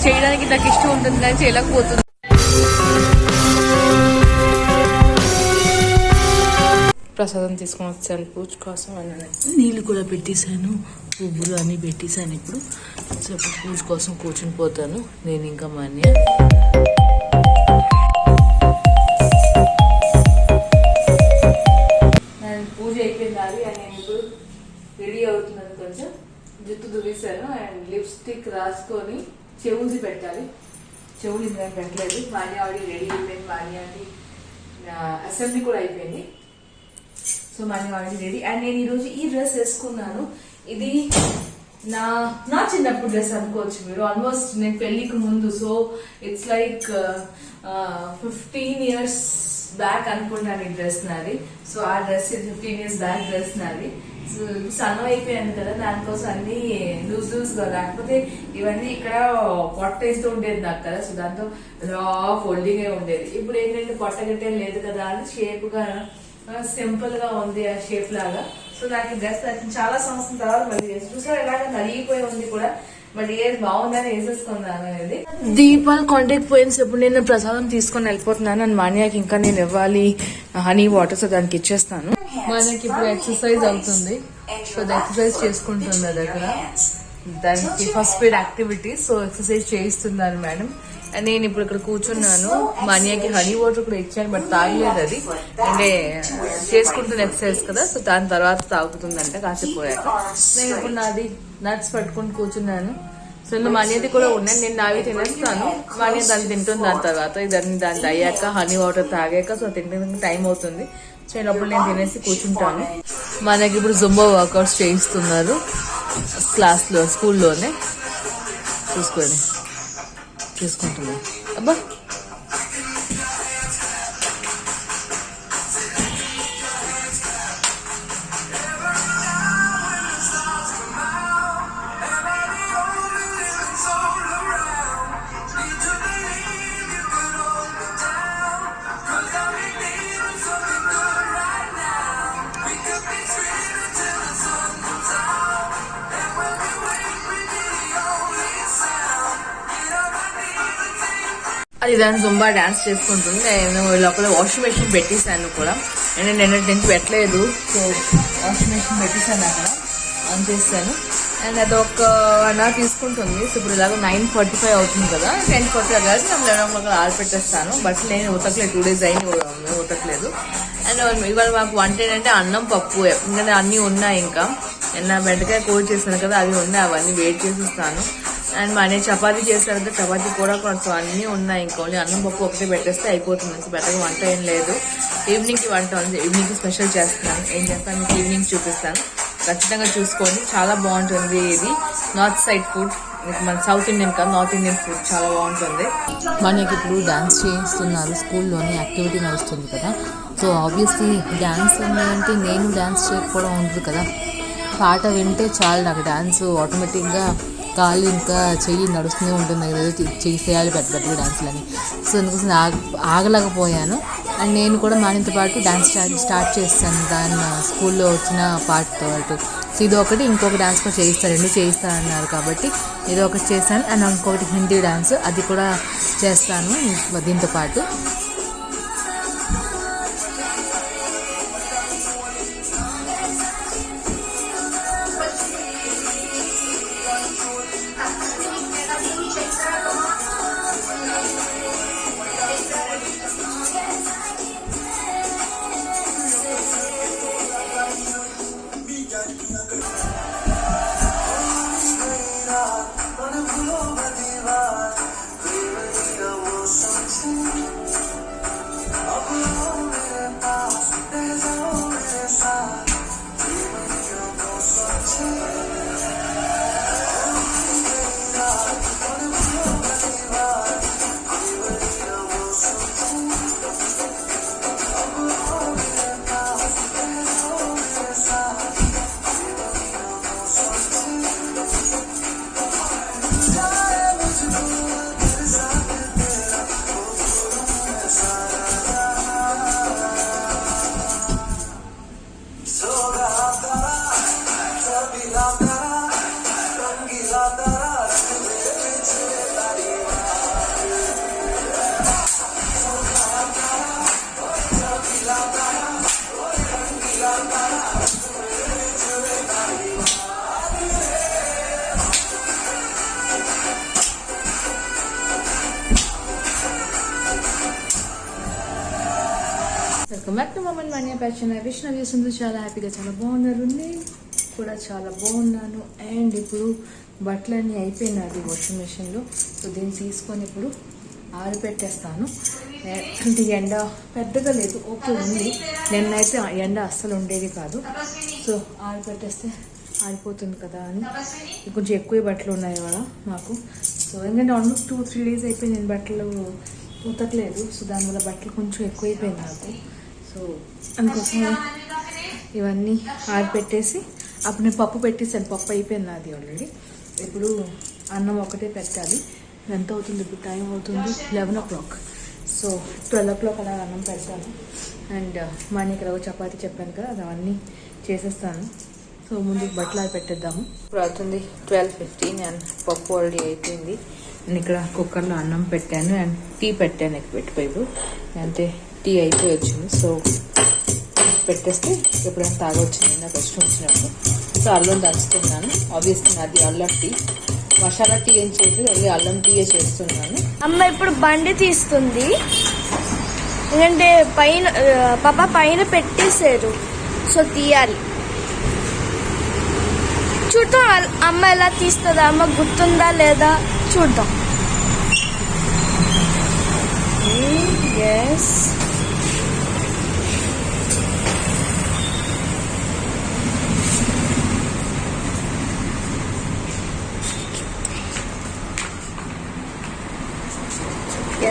చేయడానికి నాకు ఇష్టం ఉంటుంది కానీ చేయలేకపోతుంది. ప్రసాదం తీసుకొని వచ్చాను పూజ కోసం అని నీళ్ళు కూడా పెట్టేశాను, పువ్వులు అన్నీ పెట్టేశాను. ఇప్పుడు పూజ కోసం కూర్చుని పోతాను నేను ఇంకా మా అన్నయ్య. పూజ అయిపోయింది అని నేను ఇప్పుడు రెడీ అవుతున్నాను. కొంచెం జుట్టు దువ్వేశాను అండ్ లిప్స్టిక్ రాసుకొని చెవులు పెట్టాలి. చెవులు నేను పెట్టలేదు. మాన్య ఆల్రెడీ రెడీ అయిపోయింది. మాన్యాది అసెంబ్లీ కూడా అయిపోయింది. So Manya already ready. And నేను ఈరోజు ఈ డ్రెస్ వేసుకున్నాను. ఇది నా చిన్నప్పుడు డ్రెస్ అనుకోవచ్చు మీరు, ఆల్మోస్ట్ నేను పెళ్లికి ముందు. So it's like 15 years back అనుకుంటాను ఈ డ్రెస్ నాది. సో ఆ డ్రెస్ 15 years బ్యాక్ డ్రెస్ నాది. సో సన్నం అయిపోయాను కదా, దానికోసం అన్ని లూజ్ గా, లేకపోతే ఇవన్నీ ఇక్కడ పొట్ట వేస్తూ ఉండేది నాకు కదా. సో దాంతో రా ఫోల్డింగ్ ఉండేది. ఇప్పుడు ఏంటంటే పొట్ట గట్టే లేదు కదా అని షేప్ గా సింపుల్ గా ఉంది ఆ షేప్ లాగా. సో నాకు డ్రెస్ చాలా సంవత్సరం తర్వాత మళ్ళీ చూసారు ఎలాగ నలిగిపోయి ఉంది కూడా, బట్ ఏది బాగుందని వేసేసుకున్నాను అనేది. దీపాలు కాంటాక్ట్ పోయిన ఇప్పుడు నేను ప్రసాదం తీసుకొని వెళ్ళిపోతున్నాను. అండ్ మాన్యాకి ఇంకా నేను ఇవ్వాలి హనీ వాటర్, సో దానికి ఇచ్చేస్తాను. మాన్యాకి ఇప్పుడు ఎక్సర్సైజ్ అవుతుంది. సో ఎక్సర్సైజ్ చేసుకుంటుంది దగ్గర, దానికి first speed activity. So exercise చేయిస్తున్నారు మేడం. అండ్ నేను ఇప్పుడు ఇక్కడ కూర్చున్నాను. మాన్యాకి హనీ వాటర్ కూడా ఇచ్చాను, బట్ తాగలేదు. అది అంటే చేసుకుంటున్న ఎక్సర్సైజ్ కదా, సో దాని తర్వాత తాగుతుందంట కాసేపు పోయాక. నేను ఇప్పుడు నాది నట్స్ పట్టుకుని కూర్చున్నాను. సో మాన్యది కూడా ఉన్నాయి, నేను నావి తినేస్తాను. మాన్య దాన్ని తింటుంది దాని తర్వాత. దాన్ని అయ్యాక హనీ వాటర్ తాగాక సో తింటే టైం అవుతుంది. సో అప్పుడు నేను తినేసి కూర్చుంటాను. మనకి ఇప్పుడు జుంబా వర్కౌట్స్ చేయిస్తున్నారు క్లాస్లో, స్కూల్లోనే. చూసుకోండి చేసుకుంటున్నాను. అబ్బా అది దాని జుంబా డాన్స్ చేసుకుంటుంది. నేను లోపల వాషింగ్ మెషిన్ పెట్టేశాను కూడా. నేను నిన్నటి పెట్టలేదు. సో వాషింగ్ మెషిన్ పెట్టేశాను, అక్కడ ఆన్ చేస్తాను. అండ్ అది ఒక 1 hour తీసుకుంటుంది. సో ఇప్పుడు ఇలాగ 9:45 అవుతుంది కదా, 10:45 కాదు, 11 o'clock ఆరిపెట్టేస్తాను. బట్ నేను ఉతకలేదు, 2 days అయింది ఉతకలేదు. అండ్ ఇవాళ మాకు వంట ఏంటంటే అన్నం పప్పు, ఎందుకంటే అన్నీ ఉన్నాయి. ఇంకా నిన్న బెండకాయ కూర చేశాను కదా, అవి ఉన్నాయి, అవన్నీ వెయిట్ చేసిస్తాను. అండ్ మా నేను చపాతీ చేస్తాను కదా, చపాతీ కూడా కొంచెం అన్నీ ఉన్నాయి. ఇంకా ఓన్లీ అన్నం పప్పు ఒకటే పెట్టేస్తే అయిపోతుంది. సో బెటర్గా వంట ఏం లేదు. ఈవినింగ్కి వంట ఉంది, ఈవినింగ్కి స్పెషల్ చేస్తున్నాను. ఏం చేస్తాను మీకు ఈవినింగ్ చూపిస్తాను, ఖచ్చితంగా చూసుకోండి. చాలా బాగుంటుంది. ఇది నార్త్ సైడ్ ఫుడ్, మన సౌత్ ఇండియన్ కాదు, నార్త్ ఇండియన్ ఫుడ్ చాలా బాగుంటుంది. మనకి ఇప్పుడు డాన్స్ చేయిస్తున్నారు, స్కూల్లోనే యాక్టివిటీ నడుస్తుంది కదా. సో ఆబ్వియస్లీ డాన్స్ అంటే నేను డాన్స్ చేయకపోవడం ఉంటుంది కదా, పాట వింటే చాలు నాకు డాన్స్ ఆటోమేటిక్గా కాళ్ళు ఇంకా చెయ్యి నడుస్తూనే ఉంటుంది, ఏదో చేసేయాలి పెద్ద పెద్దగా డాన్సులని. సో అందుకోసం ఆగలేకపోయాను. అండ్ నేను కూడా మానితో పాటు డాన్స్ స్టార్ట్ చేస్తాను దాని స్కూల్లో వచ్చిన పాటతో పాటు. సో ఇది ఒకటి, ఇంకొక డాన్స్ కూడా చేయిస్తారు, 2 చేయిస్తారన్నారు కాబట్టి ఏదో ఒకటి చేస్తాను. అండ్ ఇంకొకటి హిందీ డాన్స్, అది కూడా చేస్తాను దీంతో పాటు. వెల్కమ్ బ్యాక్ టు మమన్ మాన్యా ప్యాషన్. విష్ణు చేస్తుంది చాలా హ్యాపీగా, చాలా బాగున్నారు. నేను కూడా చాలా బాగున్నాను. అండ్ ఇప్పుడు బట్టలన్నీ అయిపోయినాయి వాషింగ్ మెషిన్లో. సో దీన్ని తీసుకొని ఇప్పుడు ఆరిపెట్టేస్తాను. అంటే ఎండ పెద్దగా లేదు, ఓకే ఉంది. నిన్నైతే ఎండ అస్సలు ఉండేది కాదు. సో ఆరిపెట్టేస్తే ఆరిపోతుంది కదా అని. కొంచెం ఎక్కువ బట్టలు ఉన్నాయి ఇవాళ మాకు. సో ఎందుకంటే ఆల్మోస్ట్ 2-3 days అయిపోయింది నేను బట్టలు ఉతకలేదు. సో దానివల్ల బట్టలు కొంచెం ఎక్కువైపోయింది నాకు. సో అందుకోసం ఇవన్నీ ఆరిపెట్టేసి అప్పుడు నేను పప్పు పెట్టేసాను. పప్పు అయిపోయింది నాది ఆల్రెడీ. ఇప్పుడు అన్నం ఒకటే పెట్టాలి. ఎంత అవుతుంది ఇప్పుడు? టైం అవుతుంది 11 o'clock. సో 12 o'clock అలా అన్నం పెడతాను. అండ్ మనకి రవ్వ చపాతి చెప్పాను కదా, అది అవన్నీ చేసేస్తాను. సో ముందు బట్టలు పెట్టేద్దాము. ఇప్పుడు అవుతుంది 12:15 అండ్ పప్పు ఆల్రెడీ అయిపోయింది. నేను ఇక్కడ కుక్కర్లో అన్నం పెట్టాను అండ్ టీ పెట్టాను. పెట్టిపోయి అంతే, టీ అయిపోయి వచ్చింది. సో పెట్టేస్తే ఎప్పుడైనా తాగొచ్చింది నాకు కష్టం వచ్చినప్పుడు. సో అల్లం దంచుతున్నాను. ఆబ్వియస్లీ అది అల్లం టీ, మసాలా టీ ఏం చేయలేదు, ఓన్లీ అల్లం టీయే చేస్తున్నాను. అమ్మ ఇప్పుడు బండి తీస్తుంది, ఎందుకంటే పైన పాప పైన పెట్టేశారు. సో తీయాలి. చూద్దాం అమ్మ ఎలా తీస్తుందా, అమ్మ గుర్తుందా లేదా చూద్దాం. ఎస్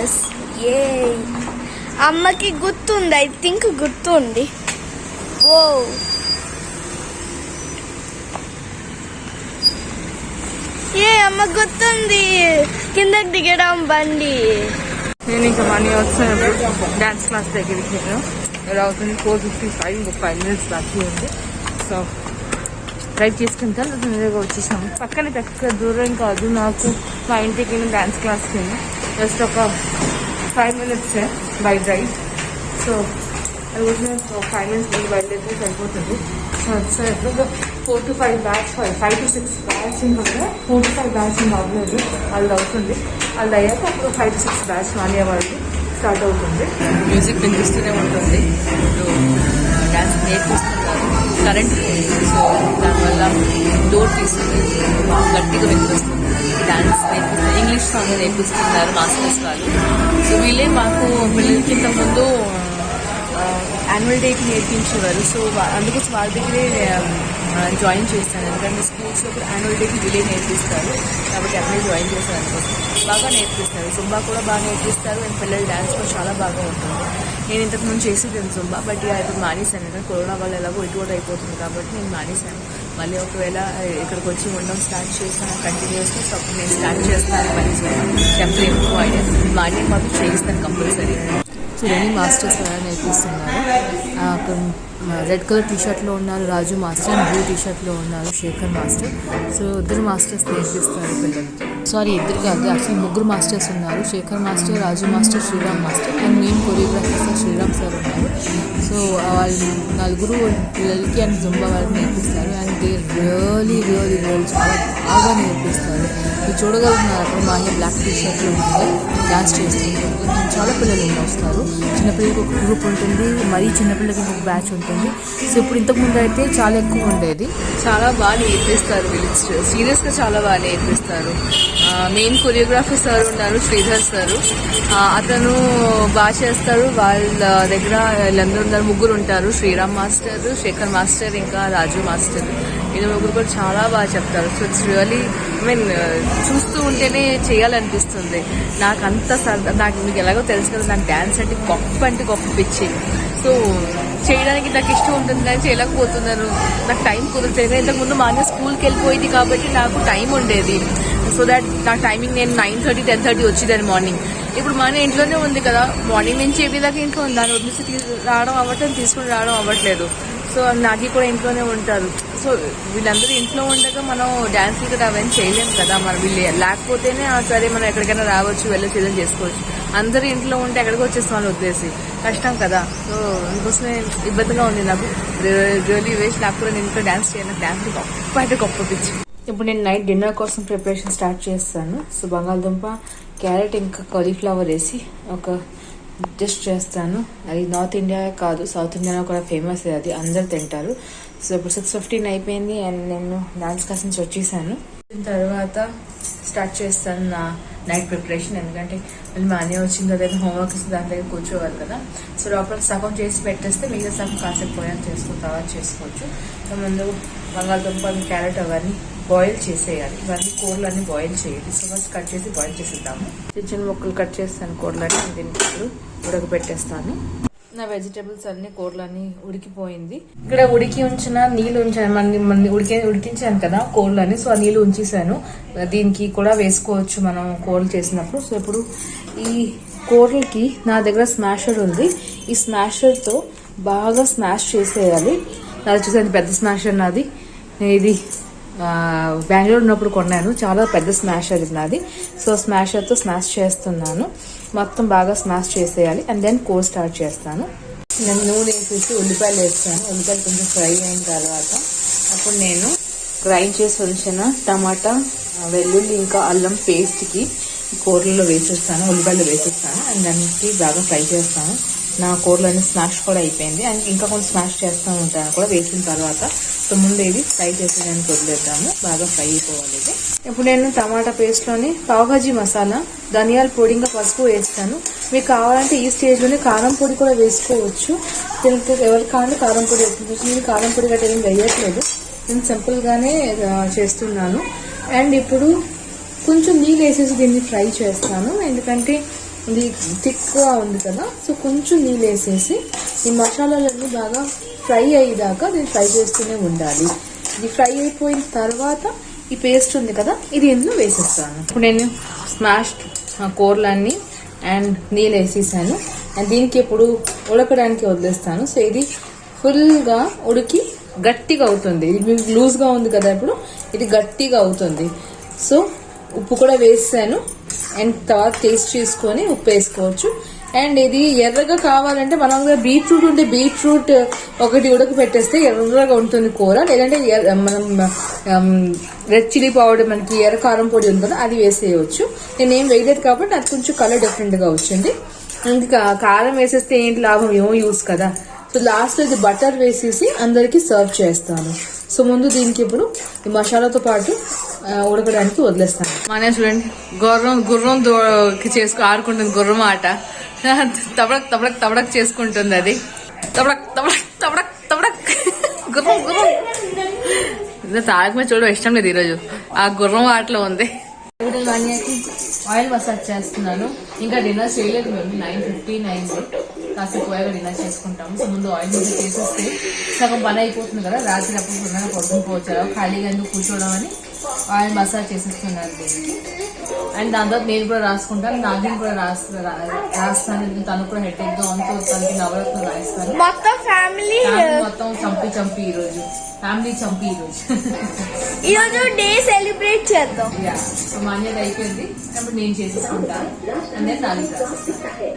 ఎస్ ఏ అమ్మకి గుర్తుంది, ఐ థింక్ గుర్తుంది. ఓ ఏ అమ్మ గుర్తుంది, కిందకి దిగడం బండి. నేను ఇంకా మనీ వస్తాను డాన్స్ క్లాస్ దగ్గరికి. ఇలా అవుతుంది 4:55, ఇంకొక 5 minutes బాకీ ఉంది. సో డ్రైవ్ చేసుకుంటా తొందరగా వచ్చేసాము. పక్కనే తక్కువ దూరం కాదు నాకు మా ఇంటికి డాన్స్ క్లాస్కి. జస్ట్ ఒక 5 minutes బై డ్రైవ్. సో అది వచ్చిన 5 minutes ముందు బయలుదేరితే సరిపోతుంది. సో ఎప్పుడు 4 to 5 బ్యాచ్, 5 to 6 బ్యాచ్ ఇంకా 4 to 5 బ్యాచ్ అవ్వలేదు. వాళ్ళు అవుతుంది, వాళ్ళు అయ్యాక అప్పుడు 5 to 6 బ్యాచ్ మాన్యా వాళ్ళకి స్టార్ట్ అవుతుంది. మ్యూజిక్ వినిపిస్తూనే ఉంటుంది. ఇప్పుడు డ్యాన్స్ నేర్పిస్తున్నారు, కరెంట్ పోయింది. సో దానివల్ల డోర్ తీస్తుంది, గట్టిగా వినిపిస్తుంది. డాన్స్ నేర్పిస్తారు, ఇంగ్లీష్ సాంగ్ నేర్పిస్తున్నారు మాస్టర్స్ వాళ్ళు. సో వీళ్ళే మాకు పిల్లలకి ఇంతకుముందు యాన్యువల్ డేకి నేర్పించేవారు. సో అందుకోసం వాళ్ళ దగ్గరే జాయిన్ చేస్తాను. ఎందుకంటే స్కూల్స్లో కూడా యాన్యువల్ డేకి వీళ్ళే నేర్పిస్తారు కాబట్టి అక్కడే జాయిన్ చేస్తాను. అందుకోసం బాగా నేర్పిస్తారు. జుంబా కూడా బాగా నేర్పిస్తారు అండ్ పిల్లల డ్యాన్స్ కూడా చాలా బాగా ఉంటుంది. నేను ఇంతకుముందు చేసేది జుంబా, బట్ ఇప్పుడు మానేశాను. ఎందుకంటే కరోనా వల్ల ఎలాగో ఇటువంటి అయిపోతుంది కాబట్టి నేను మానేశాను. మళ్ళీ ఒకవేళ ఇక్కడికి వచ్చి ఉండడం స్టార్ట్ చేస్తాను కంటిన్యూస్గా. సో అప్పుడు నేను స్టార్ట్ చేస్తాను పని టెంపుల్ ఎక్కువ ఐడియా మాన్యం మాత్రం చేయిస్తాను కంపల్సరీ. చూడండి మాస్టర్స్ ఎలా నేర్పిస్తున్నారు. అక్కడ రెడ్ కలర్ టీషర్ట్లో ఉన్నారు రాజు మాస్టర్, అండ్ బ్లూ టీషర్ట్లో ఉన్నారు శేఖర్ మాస్టర్. సో ఇద్దరు మాస్టర్స్ నేర్పిస్తారు పిల్లలకి. సారీ ఇద్దరు కాదు, యాక్చువల్లీ 3 మాస్టర్స్ ఉన్నారు. Shekhar master, Raju master, Sriram master and main choreographer Sriram sir ఉన్నారు. సో వాళ్ళు 4 పిల్లలకి అండ్ జుంబా వాళ్ళకి నేర్పిస్తారు. అండ్ దే రియలీ చాలా బాగా నేర్పిస్తారు. మీరు చూడగలుగుతున్నారు అక్కడ మాన్య బ్లాక్ టీషర్ట్లో ఉంటుంది, డాన్స్ చేస్తుంది. చాలా పిల్లలు వస్తారు. చిన్నపిల్లలకి ఒక గ్రూప్ ఉంటుంది, మరీ చిన్నపిల్లలకి ఒక బ్యాచ్ ఉంటుంది. సో ఇప్పుడు ఇంతకుముందు అయితే చాలా ఎక్కువ ఉండేది. చాలా బాగా నేర్పిస్తారు వీళ్ళు, సీరియస్గా చాలా బాగా నేర్పిస్తారు. మెయిన్ కొరియోగ్రాఫర్ సార్ ఉన్నారు శ్రీధర్ సార్, అతను బాగా చేస్తారు. వాళ్ళ దగ్గర వీళ్ళందరూ ఉన్నారు, 3 ఉంటారు. శ్రీరామ్ మాస్టర్, శేఖర్ మాస్టర్, ఇంకా రాజు మాస్టర్. వీళ్ళు 3 కూడా చాలా బాగా చెప్తారు. సో ఇట్స్ రియలీ చూస్తూ ఉంటేనే చేయాలనిపిస్తుంది. నాకు అంత సరదా. నాకు మీకు ఎలాగో తెలుసు కదా, నాకు డ్యాన్స్ అంటే గొప్ప పిచ్చి. సో చేయడానికి నాకు ఇష్టం ఉంటుంది కానీ చేయలేకపోతున్నాను, నాకు టైం కుదరలేదు. ఇంతకుముందు మాన్య స్కూల్కి వెళ్ళిపోయింది కాబట్టి నాకు టైం ఉండేది. సో దాట్ నా టైమింగ్ నేను 9:30, 10:30 వచ్చేదాన్ని మార్నింగ్. ఇప్పుడు మాన్య ఇంట్లోనే ఉంది కదా, మార్నింగ్ నుంచి ఏపీ దాకా ఇంట్లో ఉంది. దాన్ని వదిలేసి తీసుకుని రావడం అవ్వట్లేదు. సో నాకి కూడా ఇంట్లోనే ఉంటారు. సో వీళ్ళందరూ ఇంట్లో ఉండగా మనం డ్యాన్స్ ఇక్కడ అవన్నీ చేయలేము కదా. మనం వీళ్ళు లేకపోతేనే సరే మనం ఎక్కడికైనా రావచ్చు, వెళ్ళొచ్చు, ఏదైనా చేసుకోవచ్చు. అందరూ ఇంట్లో ఉంటే ఎక్కడికి వచ్చేస్తాం అని వదిలేసి కష్టం కదా. సో అందుకోసమే ఇబ్బందిగా ఉంది నాకు. Really waste. నాకు కూడా నేను ఇంట్లో డ్యాన్స్ చేయను. డ్యాన్స్ గొప్ప పిచ్చి. ఇప్పుడు నేను నైట్ డిన్నర్ కోసం ప్రిపరేషన్ స్టార్ట్ చేస్తాను. సో బంగాళదుంప, క్యారెట్ ఇంకా కాలీఫ్లవర్ వేసి ఒక డిష్ చేస్తాను. అది నార్త్ ఇండియా కాదు, సౌత్ ఇండియాలో కూడా ఫేమస్ అది, అందరు తింటారు. సో ఇప్పుడు 6:15 అయిపోయింది అండ్ నేను డాన్స్ క్లాస్ నుంచి వచ్చేసాను. తర్వాత స్టార్ట్ చేస్తాను నా నైట్ ప్రిపరేషన్. ఎందుకంటే మళ్ళీ మా అన్నయ్య వచ్చిన తర్వాత హోంవర్క్ ఇస్తే దాని దగ్గర కూర్చోవాలి కదా. సో లోపల సగం చేసి పెట్టేస్తే మిగతా సగం కాసేపు పోయాక తర్వాత చేసుకోవచ్చు. సో ముందు బంగాళదుంపలు, క్యారెట్ అవన్నీ బాయిల్ చేసేయాలి. ఇవన్నీ కూరలన్నీ బాయిల్ చేయాలి. సో ఫస్ట్ కట్ చేసి బాయిల్ చేసేద్దాము. చిన్న చిన్న ముక్కలు కట్ చేస్తాను కూరలని, దీనికి ఇప్పుడు ఉడకబెట్టేస్తాను. నా వెజిటేబుల్స్ అన్ని కూరలన్నీ ఉడికిపోయింది. ఇక్కడ ఉడికి ఉంచిన నీళ్ళు ఉంచాను, ఉడికించాను కదా కూరలని. సో ఆ నీళ్ళు ఉంచేసాను. దీనికి కూడా వేసుకోవచ్చు మనం కూరలు చేసినప్పుడు. సో ఇప్పుడు ఈ కూరలకి నా దగ్గర స్మాషర్ ఉంది. ఈ స్మాషర్తో బాగా స్మాష్ చేసేయాలి. నాది చూసాను పెద్ద స్మాషర్ నాది. ఇది బెంగళూరు ఉన్నప్పుడు కొన్నాను, చాలా పెద్ద స్మాషర్ ఇది నాది. సో స్మాషర్తో స్మాష్ చేస్తున్నాను. మొత్తం బాగా స్మాష్ చేసేయాలి అండ్ దెన్ కూర స్టార్ట్ చేస్తాను. నేను నూనె వేసేసి ఉల్లిపాయలు వేస్తాను. ఉల్లిపాయలు కొంచెం ఫ్రై అయిన తర్వాత అప్పుడు నేను గ్రైండ్ చేసి ఉంచిన టమాటా, వెల్లుల్లి ఇంకా అల్లం పేస్ట్కి కూరల్లో వేసేస్తాను, ఉల్లిపాయలు వేసేస్తాను అండ్ దానికి బాగా ఫ్రై చేస్తాను. నా కూరలన్నీ స్మాష్ కూడా అయిపోయింది అండ్ ఇంకా కొంచెం స్మాష్ చేస్తూ ఉంటాను కూడా వేసిన తర్వాత. సో ముందు ఇది ఫ్రై చేసేదానికి వదిలేద్దాము, బాగా ఫ్రై అయిపోవాలి ఇది. ఇప్పుడు నేను టమాటా పేస్ట్లోని పావుభాజీ మసాలా, ధనియాల పొడి ఇంకా పసుపు వేస్తాను. మీకు కావాలంటే ఈ స్టేజ్లోనే కారం పొడి కూడా వేసుకోవచ్చు. దీనికి ఎవరికి కావాలంటే కారం పొడి వేసుకోవచ్చు. నేను కారం పొడి గట్రా ఏం వేయట్లేదు, నేను సింపుల్గానే చేస్తున్నాను. అండ్ ఇప్పుడు కొంచెం నీళ్ళు వేసేసి దీన్ని ఫ్రై చేస్తాను, ఎందుకంటే ఇది థిక్గా ఉంది కదా. సో కొంచెం నీళ్ళు వేసేసి ఈ మసాలాలన్నీ బాగా ఫ్రై అయ్యేదాకా దీన్ని ఫ్రై చేస్తూనే ఉండాలి. ఇది ఫ్రై అయిపోయిన తర్వాత ఈ పేస్ట్ ఉంది కదా, ఇది ఇందులో వేసేస్తాను. ఇప్పుడు నేను స్మాష్డ్ కూరలన్నీ అండ్ నీళ్ళు వేసేసాను అండ్ దీనికి ఇప్పుడు ఉడకడానికి వదిలేస్తాను. సో ఇది ఫుల్గా ఉడికి గట్టిగా అవుతుంది. ఇది లూజ్గా ఉంది కదా, ఇప్పుడు ఇది గట్టిగా అవుతుంది. సో ఉప్పు కూడా వేసాను అండ్ తర్వాత టేస్ట్ చేసుకొని ఉప్పు వేసుకోవచ్చు. అండ్ ఇది ఎర్రగా కావాలంటే మనం బీట్రూట్ ఉంటే బీట్రూట్ ఒకటి ఉడకపెట్టేస్తే ఎర్రగా ఉంటుంది కూర. లేదంటే మనం రెడ్ చిల్లీ పౌడర్, మనకి ఎర్ర కారం పొడి ఉంది కదా, అది వేసేయవచ్చు. నేనేం వేయలేదు కాబట్టి అది కొంచెం కలర్ డిఫరెంట్గా వచ్చింది. ఇంకా కారం వేసేస్తే ఏంటి లాభం, ఏమో యూస్ కదా. సో లాస్ట్లో ఇది బటర్ వేసేసి అందరికీ సర్వ్ చేస్తాను. సో ముందు దీనికి ఇప్పుడు ఈ మసాలాతో పాటు ఉడకడానికి వదిలేస్తాను. మన చూడండి గుర్రం ఆడుకుంటుంది, గుర్రం ఆట. తబడక్ తబడక్ తబడక్ చేసుకుంటుంది అది. తబడక్ తబడక్ తబడక్ తబడక్ గుర్రం తాగమే చూడ ఇష్టం లేదు ఈరోజు, ఆ గుర్రం ఆటలో ఉంది. ఆయిల్ మసాజ్ చేస్తున్నాను. ఇంకా డిన్నర్ చేయలేదు మేము, 9:15 అయింది. కాసేపు పోయాక డిన్నర్ చేసుకుంటాము. సో ముందు ఆయిల్ మసాజ్ చేసేస్తే సగం పని అయిపోతుంది కదా, రాత్రి అప్పుడు కొన్నాక పడుకుని పోవచ్చు, ఖాళీగా ఎందుకు కూర్చోవడం అని ఆయిల్ మసాజ్ చేసేస్తున్నాను దీనికి. అండ్ దాని తర్వాత నేను కూడా రాసుకుంటాను, నాగిని కూడా రాస్తాను. తను కూడా హెడేక్గా ఉంటూ తనకి నవరత్నం రాస్తాను. మొత్తం చంపి ఈరోజు ఫ్యామిలీ చంపి ఈరోజు డే సెలబ్రేట్ చేద్దాం. సో మాన్యత అయిపోయింది, అప్పుడు నేను చేసేసుకుంటాను. అండ్ దెన్ నాలుగు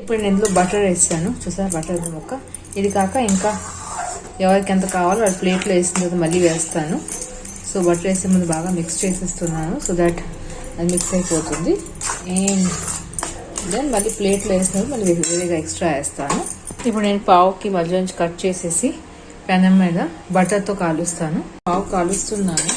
ఇప్పుడు నేను ఇందులో బటర్ వేస్తాను, చూసారా బటర్ ముక్క. ఇది కాక ఇంకా ఎవరికి ఎంత కావాలో అది ప్లేట్లో వేసిన తర్వాత మళ్ళీ వేస్తాను. సో బటర్ వేసే ముందు బాగా మిక్స్ చేసేస్తున్నాను, సో దట్ అది మిక్స్ అయిపోతుంది. అండ్ దెన్ మళ్ళీ ప్లేట్లో వేసినప్పుడు మళ్ళీ వేరేగా ఎక్స్ట్రా వేస్తాను. ఇప్పుడు నేను పావుకి మధ్య నుంచి కట్ చేసేసి పెనం మీద బటర్తో కాలుస్తాను. పావు కాలుస్తున్నాను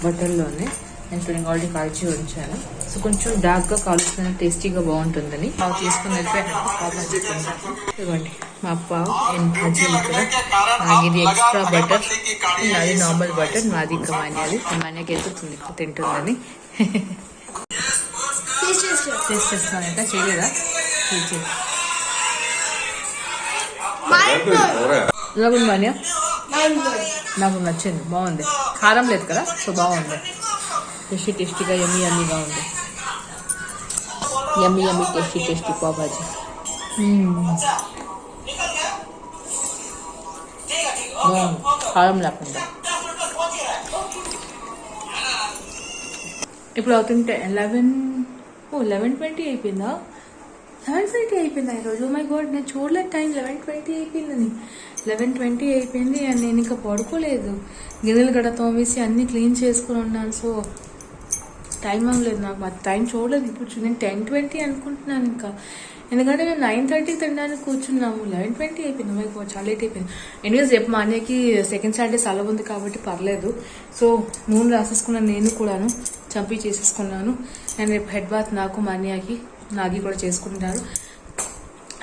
బటర్లోనే. నేను చూడండి ఆల్రెడీ కాల్చి ఉంచాను. సో కొంచెం డార్క్గా కాలుస్తున్నాను, టేస్టీగా బాగుంటుందని. పావు తీసుకుని వెళ్ళిపోయాను. పావు భాజీ ఇవ్వండి మా పావు అండ్ భాజీ కూడా. ఇది ఎక్స్ట్రా బటర్, అది నార్మల్ బటర్. మాది ఇంకా మాన్యాది, మాన్యాకి వెళ్తుంది తింటుందని. టేస్ట్ చేస్తాను, ఇంకా చేయలేదా? మాన్యా నాకు నచ్చింది, బాగుంది. కారం లేదు కదా, సో బాగుంది. టేస్టీగా యమ్మీగా ఉంది. Yummy tasty pav bhaji. బాగుంది, కారం లేకుండా. ఇప్పుడు అవుతుంటే 11:20 అయిపోయిందా? 11:20 అయిపోయిందా ఈరోజు? మై గాడ్, నేను చూడలేదు టైం. 11:20 అయిపోయిందని. 11:20 అయిపోయింది అండ్ నేను ఇంకా పడుకోలేదు. గిన్నెలు గడ తోమేసి అన్నీ క్లీన్ చేసుకుని ఉన్నాను. సో టైం అవ్వలేదు నాకు, మా టైం చూడలేదు. ఇప్పుడు నేను 10:20 అనుకుంటున్నాను ఇంకా, ఎందుకంటే నేను 9:30 తినడానికి కూర్చున్నాము. 11:20 అయిపోయింది. మీకు చాలా లేట్ అయిపోయింది. ఎనీవేస్ రేపు మా అన్నయ్యకి సెకండ్ సాటర్డే సెలవు ఉంది కాబట్టి పర్లేదు. సో నూనె రాసేసుకున్నాను, నేను కూడాను చంపి చేసేసుకున్నాను. నేను రేపు హెడ్ బాత్ నాకు మా అన్నయ్యకి నాగి కూడా చేసుకుంటారు.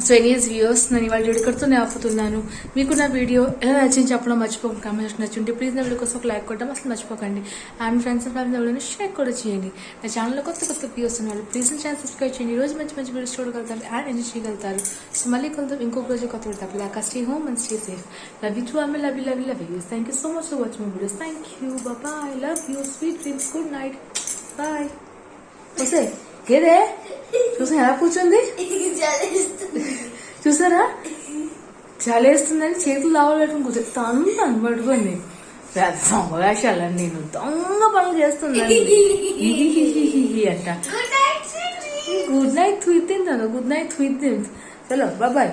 సో ఎనీవేస్ వ్యూవర్స్, నేను ఇవాళ ఇక్కడితో నేను ఆపుతున్నాను. మీకు నా వీడియో ఎలా నచ్చింది చెప్పడం మర్చిపోకండి. కామెంట్ నచ్చుంటే ప్లీజ్ నా వీడియో కోసం ఒక లైక్ కొట్టడం అసలు మర్చిపోకండి. అండ్ ఫ్రెండ్స్ అండ్ ఫ్యామిలీ ఎవరైనా షేర్ కూడా చేయండి. నా ఛానల్లో కొత్త వ్యూస్ ఉన్న వాళ్ళు ప్లీజ్ నా ఛానల్ సబ్స్క్రైబ్ చేయండి. ఈ రోజు మంచి మంచి వీడియోస్ చూడగలుగుతారు అండ్ ఎంజాయ్ చేయగలుగుతారు. సో మళ్ళీ కలుద్దాం ఇంకొక రోజు కొత్త వీడియో. లాగా stay home and stay safe. Love you too అమ్మ, love you. Thank you so much for watching my videos. Thank you, bye, love you, sweet dreams, good night, bye. వస్తే ఏదే చూసా ఎలా కూర్చుంది చూసారా, చలేస్తుందని చేతులు లావలు పెట్టుకుని కూర్చొని తను పట్టుకోండి. పెద్ద అవకాశాలని నేను దొంగ పనులు చేస్తుందండి అంట. గుడ్ నైట్ ట్విట్ చలో బాయ్.